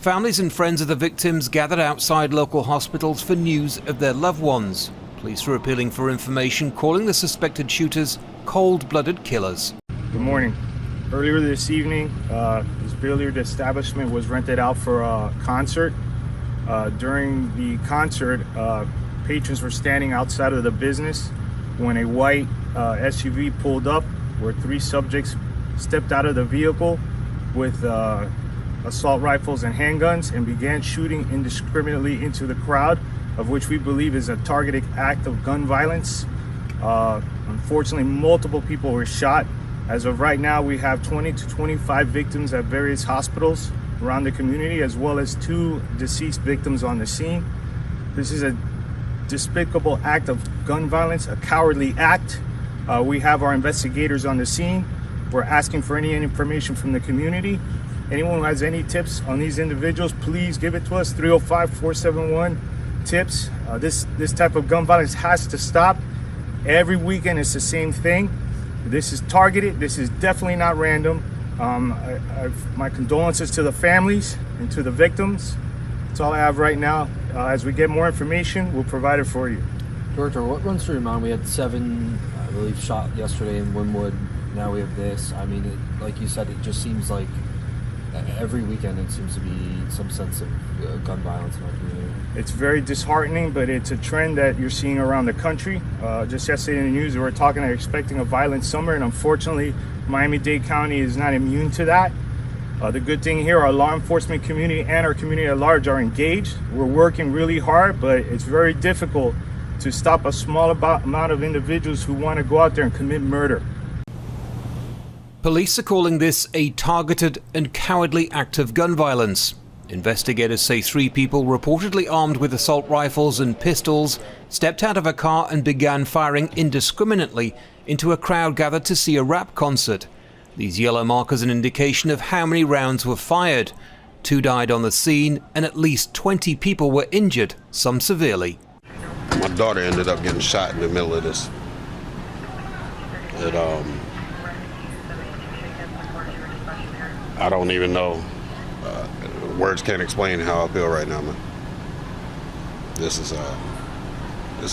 Families and friends of the victims gathered outside local hospitals for news of their loved ones. Police are appealing for information, calling the suspected shooters cold-blooded killers. Good morning. Earlier this evening, this billiard establishment was rented out for a concert. During the concert, patrons were standing outside of the business when a white SUV pulled up, where 3 subjects stepped out of the vehicle with assault rifles and handguns and began shooting indiscriminately into the crowd, of which we believe is a targeted act of gun violence. Unfortunately, multiple people were shot. As of right now, we have 20 to 25 victims at various hospitals around the community, as well as 2 deceased victims on the scene. This is a despicable act of gun violence, a cowardly act. We have our investigators on the scene. We're asking for any information from the community. Anyone who has any tips on these individuals, please give it to us, 305-471-TIPS. This type of gun violence has to stop. Every weekend it's the same thing. This is targeted. This is definitely not random. My condolences to the families and to the victims. That's all I have right now. As we get more information, we'll provide it for you. Director, what runs through your mind? We had 7, I believe, shot yesterday in Wynwood. Now we have this. I mean, like you said, it just seems like every weekend it seems to be some sense of gun violence in our community. It's very disheartening, but it's a trend that you're seeing around the country. Just yesterday in the news, we were expecting a violent summer, and unfortunately, Miami-Dade County is not immune to that. The good thing here, our law enforcement community and our community at large are engaged. We're working really hard, but it's very difficult to stop a small amount of individuals who want to go out there and commit murder. Police are calling this a targeted and cowardly act of gun violence. Investigators say 3 people, reportedly armed with assault rifles and pistols, stepped out of a car and began firing indiscriminately into a crowd gathered to see a rap concert. These yellow markers an indication of how many rounds were fired. 2 died on the scene and at least 20 people were injured, some severely. My daughter ended up getting shot in the middle of this. I don't even know. Words can't explain how I feel right now, man. This is a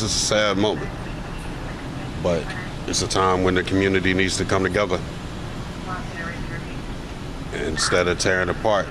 sad moment, but it's a time when the community needs to come together instead of tearing apart.